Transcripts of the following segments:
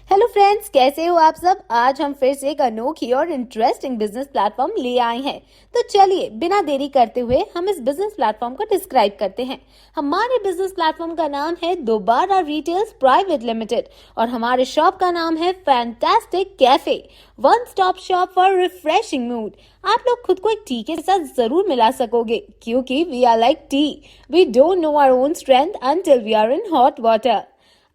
Hello friends, कैसे हो आप सब। आज हम फिर से एक अनोखी और इंटरेस्टिंग बिजनेस प्लेटफॉर्म ले आए हैं। तो चलिए बिना देरी करते हुए हम इस बिजनेस प्लेटफॉर्म को डिस्क्राइब करते हैं। हमारे बिजनेस प्लेटफॉर्म का नाम है दोबारा रिटेल्स प्राइवेट लिमिटेड और हमारे शॉप का नाम है fantastic cafe, one stop shop for refreshing mood. आप लोग खुद को एक टी के साथ जरूर मिला सकोगे क्योंकि we are like tea, we don't know our own strength until we are in hot water.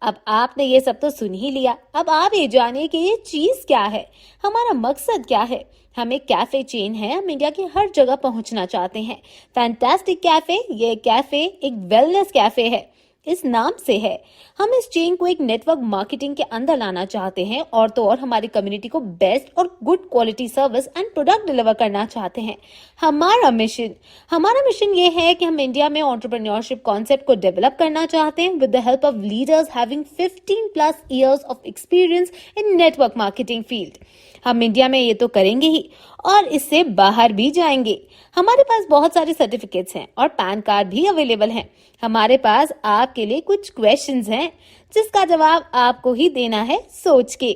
अब आपने ये सब तो सुन ही लिया। अब आप ये जानिए कि ये चीज क्या है, हमारा मकसद क्या है। हम एक कैफे चेन है, हम इंडिया की हर जगह पहुंचना चाहते हैं। फैंटास्टिक कैफे, ये कैफे एक वेलनेस कैफे है, इस नाम से है। हम इस चेन को एक नेटवर्क मार्केटिंग के अंदर लाना चाहते हैं और तो और हमारी कम्युनिटी को बेस्ट और good quality service and product deliver करना चाहते हैं। हमारा मिशन ये है कि हम इंडिया में एंटरप्रेन्योरशिप कॉन्सेप्ट को डेवलप करना चाहते हैं with the help of leaders having 15 plus years of experience in network marketing field. हम इंडिया में ये तो करेंगे ही और इससे बाहर भी जाएंगे। हमारे पास बहुत सारे सर्टिफिकेट्स हैं और पैन कार्ड भी अवेलेबल हैं। हमारे पास आपके लिए कुछ क्वेश्चंस हैं जिसका जवाब आपको ही देना है सोच के।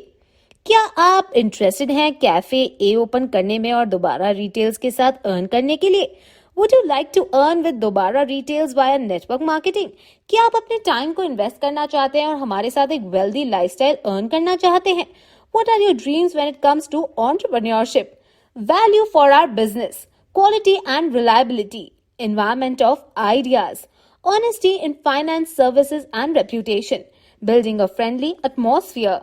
क्या आप इंटरेस्टेड हैं कैफे ए ओपन करने में और दोबारा रिटेल्स के साथ अर्न करने के लिए? Would you like to earn with दोबारा रिटेल्स वाया नेटवर्क मार्केटिंग? क्या आप अपने टाइम को इन्वेस्ट करना चाहते हैं और हमारे साथ एक वेल्दी लाइफस्टाइल अर्न करना चाहते हैं? What are your dreams when it comes to entrepreneurship? Value for our business, quality and reliability, environment of ideas, honesty in finance services and reputation, building a friendly atmosphere.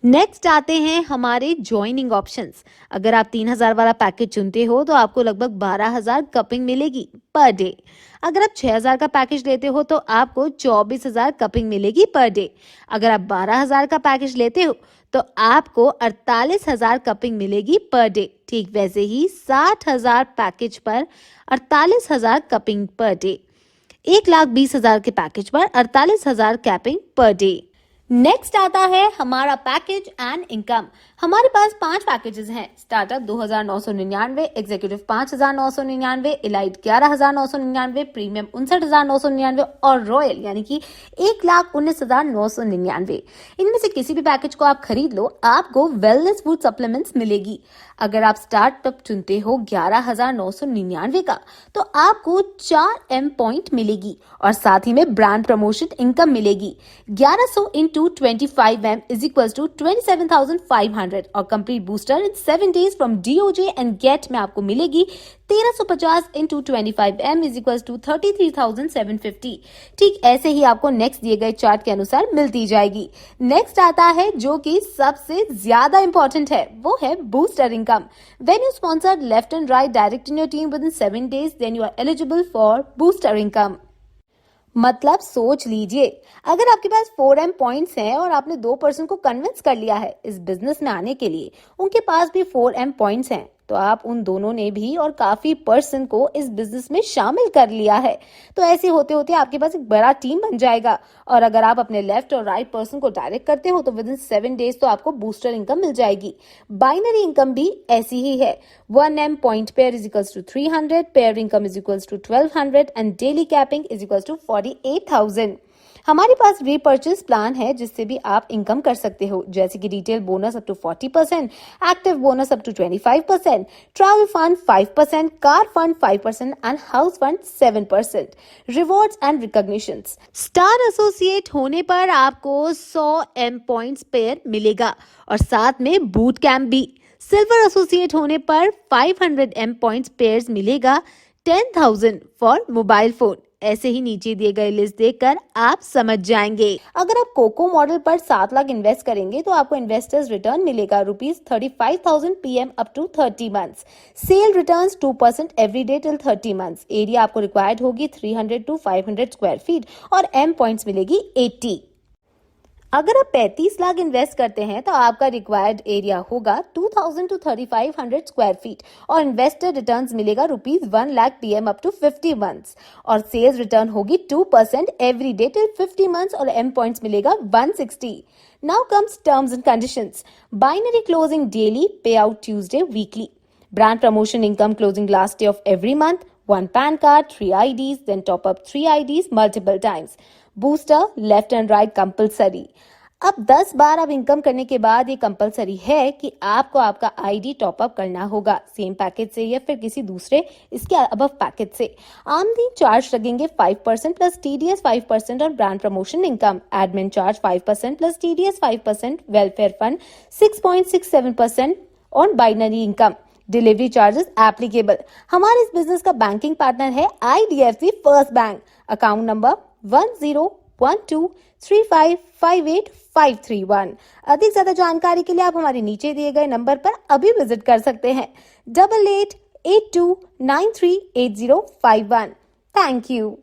Next आते हैं हमारे joining options. अगर आप 3,000 वाला package चुनते हो तो आपको लगभग 12,000 कपिंग मिलेगी पर डे। अगर आप 6,000 का पैकेज लेते हो तो आपको 24,000 कपिंग मिलेगी पर डे। अगर आप 12,000 का पैकेज लेते हो तो आपको 48,000 कपिंग मिलेगी पर डे। ठीक वैसे ही 60,000 पैकेज पर 48,000 कपिंग पर डे। 1,20,000 के पैकेज पर 48,000 कैपिंग पर डे। नेक्स्ट आता है हमारा पैकेज एंड इनकम। हमारे पास 5 पैकेजेस हैं। स्टार्टअप 2,999, एग्जीक्यूटिव 5,999, इलाइट 11,999, प्रीमियम 59,999 और रॉयल यानी कि 1,19,999। इनमें से किसी भी पैकेज को आप खरीद लो, आपको वेलनेस फूड सप्लीमेंट्स मिलेगी। अगर आप स्टार्टअप चुनते हो 11,999 का तो आपको 4 M पॉइंट मिलेगी और साथ ही में ब्रांड प्रमोशन इनकम मिलेगी। 1100 into 25M is equals to 27,500 और complete booster in 7 days from DOJ and get में आपको मिलेगी 1,350 into 25M is equals to 33,750। ठीक ऐसे ही आपको नेक्स्ट दिए गए चार्ट के अनुसार मिलती जाएगी। नेक्स्ट आता है जो कि सबसे ज्यादा इंपॉर्टेंट है, वो है booster income. When you sponsor left and right direct in your team within 7 days, then you are eligible for booster income। मतलब सोच लीजिए, अगर आपके पास 4M पॉइंट्स हैं और आपने 2 पर्सन को कन्विंस कर लिया है इस बिजनेस में आने के लिए, उनके पास भी 4M पॉइंट्स हैं, तो आप उन दोनों ने भी और काफी पर्सन को इस बिजनेस में शामिल कर लिया है। तो ऐसे होते होते आपके पास एक बड़ा टीम बन जाएगा और अगर आप अपने लेफ्ट और राइट पर्सन को डायरेक्ट करते हो तो विद इन 7 days तो आपको बूस्टर इनकम मिल जाएगी। बाइनरी इनकम भी ऐसी ही है। 1M point pair is equals to 300, pair income is equals to 1200 and daily capping is equals to 48,000। हमारे पास रीपर्चेस प्लान है जिससे भी आप इनकम कर सकते हो, जैसे कि retail bonus up to 40%, active bonus up to 25%, travel fund 5%, car fund 5% and house fund 7%। Rewards and recognitions. Star associate होने पर आपको 100 M पॉइंट्स पेयर मिलेगा और साथ में बूट कैंप भी। सिल्वर एसोसिएट होने पर 500 M पॉइंट्स पेयर्स मिलेगा, 10,000 फॉर मोबाइल फोन। ऐसे ही नीचे दिए गए लिस्ट देखकर आप समझ जाएंगे। अगर आप कोको मॉडल पर 7 लाख इन्वेस्ट करेंगे तो आपको इन्वेस्टर्स रिटर्न मिलेगा ₹35,000 PM up to 30 months। Sale returns 2% every day till 30 months। Area आपको रिक्वायर्ड होगी 300 to 500 स्क्वायर फीट और M पॉइंट्स मिलेगी 80। अगर आप 35 लाख इन्वेस्ट करते हैं तो आपका रिक्वायर्ड एरिया होगा 2,000 to 3,500 स्क्वायर फीट और इन्वेस्टर रिटर्न्स मिलेगा ₹1 lakh PM up to 50 months और सेल्स रिटर्न होगी 2% एवरी डे टिल 50 months और M पॉइंट्स मिलेगा 160। Now comes terms and conditions. Binary closing daily, pay out Tuesday weekly. Brand promotion income closing last day of every month, 1 PAN card, 3 IDs, then top up 3 IDs multiple times. Booster, left and right compulsory. अब 10 बार अब income करने के बाद ये compulsory है कि आपको आपका आईडी टॉप अप करना होगा, सेम पैकेज से या फिर किसी दूसरे इसके अबव पैकेज से। आमदनी चार्ज लगेंगे 5% प्लस टीडीएस 5% और brand promotion income, admin charge 5% plus TDS 5%, welfare fund 6.67% और binary income. Delivery charges applicable. हमारे इस बिजनेस का बैंकिंग पार्टनर है IDFC first bank. Account number 101235585531। अधिक ज्यादा जानकारी के लिए आप हमारे नीचे दिए गए नंबर पर अभी विजिट कर सकते हैं 8882938051। Thank you.